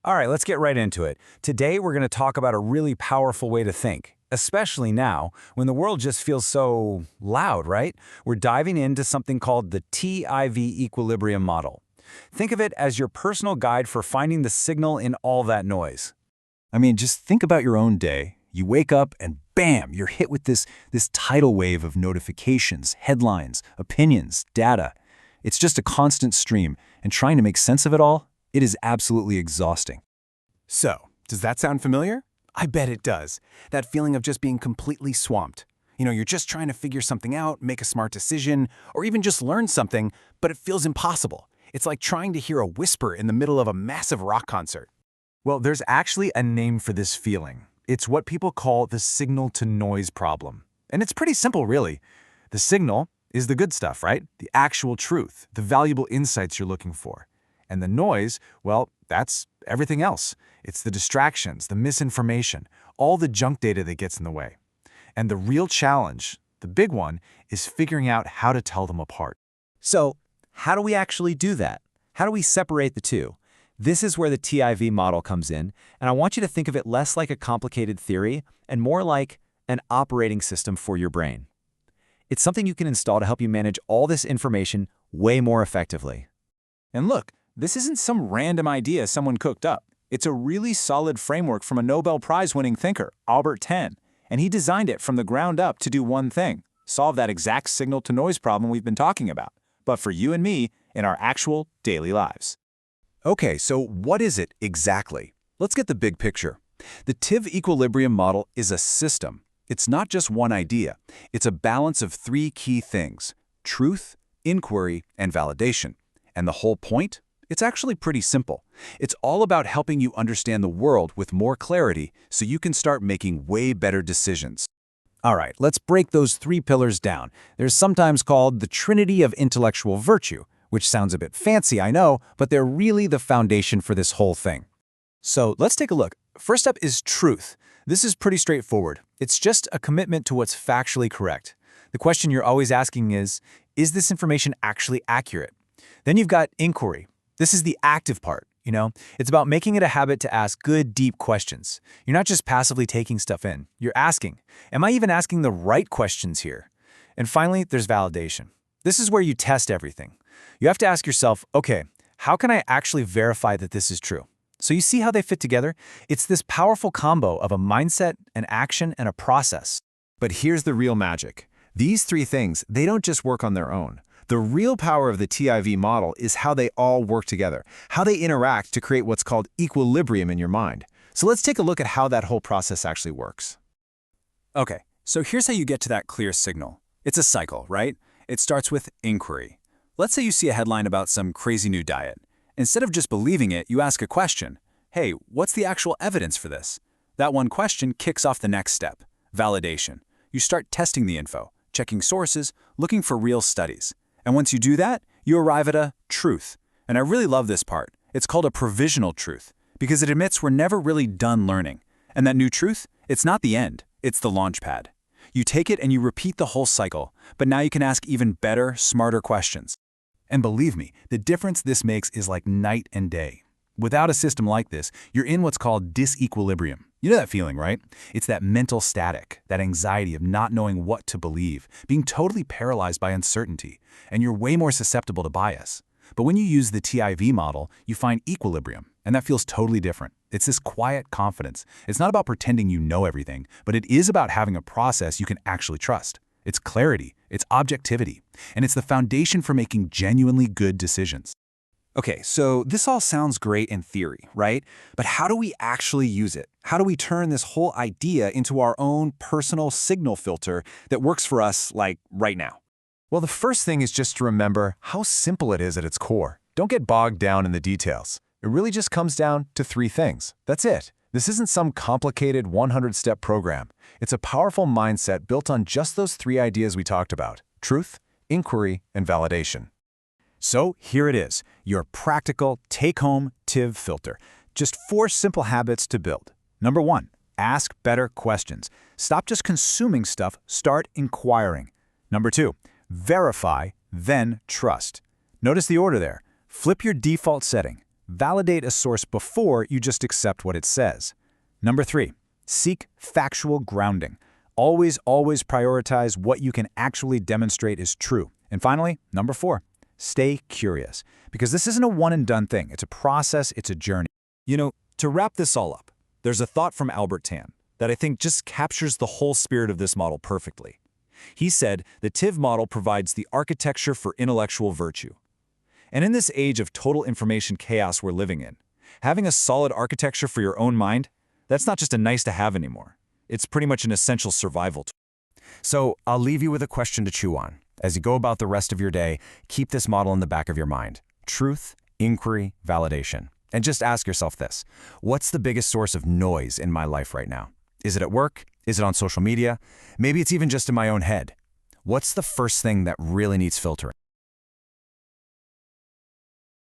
All right, let's get right into it. Today, we're going to talk about a really powerful way to think, especially now when the world just feels so loud, right? We're diving into something called the TIV equilibrium model. Think of it as your personal guide for finding the signal in all that noise. I mean, just think about your own day. You wake up and bam, you're hit with this tidal wave of notifications, headlines, opinions, data. It's just a constant stream, and trying to make sense of it all, it is absolutely exhausting. So, does that sound familiar? I bet it does. That feeling of just being completely swamped. You're just trying to figure something out, make a smart decision, or even just learn something, but it feels impossible. It's like trying to hear a whisper in the middle of a massive rock concert. Well, there's actually a name for this feeling. It's what people call the signal-to-noise problem. And it's pretty simple, really. The signal is the good stuff, right? The actual truth, the valuable insights you're looking for. And the noise, well, that's everything else. It's the distractions, the misinformation, all the junk data that gets in the way. And the real challenge, the big one, is figuring out how to tell them apart. So, how do we actually do that? How do we separate the two? This is where the TIV model comes in, and I want you to think of it less like a complicated theory and more like an operating system for your brain. It's something you can install to help you manage all this information way more effectively. And look, this isn't some random idea someone cooked up. It's a really solid framework from a Nobel Prize-winning thinker, Albert, and he designed it from the ground up to do one thing: solve that exact signal-to-noise problem we've been talking about, but for you and me in our actual daily lives. Okay, so what is it exactly? Let's get the big picture. The TIV equilibrium model is a system. It's not just one idea. It's a balance of three key things: truth, inquiry, and validation. And the whole point? It's actually pretty simple. It's all about helping you understand the world with more clarity so you can start making way better decisions. All right, let's break those three pillars down. They're sometimes called the Trinity of Intellectual Virtue, which sounds a bit fancy, I know, but they're really the foundation for this whole thing. So let's take a look. First up is truth. This is pretty straightforward. It's just a commitment to what's factually correct. The question you're always asking is this information actually accurate? Then you've got inquiry. This is the active part, It's about making it a habit to ask good, deep questions. You're not just passively taking stuff in. You're asking, am I even asking the right questions here? And finally, there's validation. This is where you test everything. You have to ask yourself, okay, how can I actually verify that this is true? So you see how they fit together? It's this powerful combo of a mindset, an action, and a process. But here's the real magic. These three things, they don't just work on their own. The real power of the TIV model is how they all work together, how they interact to create what's called equilibrium in your mind. So let's take a look at how that whole process actually works. Okay, so here's how you get to that clear signal. It's a cycle, right? It starts with inquiry. Let's say you see a headline about some crazy new diet. Instead of just believing it, you ask a question. Hey, what's the actual evidence for this? That one question kicks off the next step, validation. You start testing the info, checking sources, looking for real studies. And once you do that, you arrive at a truth. And I really love this part. It's called a provisional truth, because it admits we're never really done learning. And that new truth, it's not the end, it's the launch pad. You take it and you repeat the whole cycle, but now you can ask even better, smarter questions. And believe me, the difference this makes is like night and day. Without a system like this, you're in what's called disequilibrium. You know that feeling, right? It's that mental static, that anxiety of not knowing what to believe, being totally paralyzed by uncertainty, and you're way more susceptible to bias. But when you use the TIV model, you find equilibrium, and that feels totally different. It's this quiet confidence. It's not about pretending you know everything, but it is about having a process you can actually trust. It's clarity, it's objectivity, and it's the foundation for making genuinely good decisions. Okay, so this all sounds great in theory, right? But how do we actually use it? How do we turn this whole idea into our own personal signal filter that works for us, like, right now? Well, the first thing is just to remember how simple it is at its core. Don't get bogged down in the details. It really just comes down to three things. That's it. This isn't some complicated 100-step program. It's a powerful mindset built on just those three ideas we talked about: truth, inquiry, and validation. So here it is, your practical take-home TIV filter. Just 4 simple habits to build. Number 1, ask better questions. Stop just consuming stuff, start inquiring. Number 2, verify, then trust. Notice the order there. Flip your default setting. Validate a source before you just accept what it says. Number 3, seek factual grounding. Always prioritize what you can actually demonstrate is true. And finally, number 4, stay curious. Because this isn't a one-and-done thing. It's a process, it's a journey. You know, to wrap this all up, there's a thought from Albert Tan that I think just captures the whole spirit of this model perfectly. He said the TIV model provides the architecture for intellectual virtue. And in this age of total information chaos we're living in, having a solid architecture for your own mind, that's not just a nice-to-have anymore. It's pretty much an essential survival tool. So I'll leave you with a question to chew on. As you go about the rest of your day, keep this model in the back of your mind. Truth, inquiry, validation. And just ask yourself this: what's the biggest source of noise in my life right now? Is it at work? Is it on social media? Maybe it's even just in my own head. What's the first thing that really needs filtering?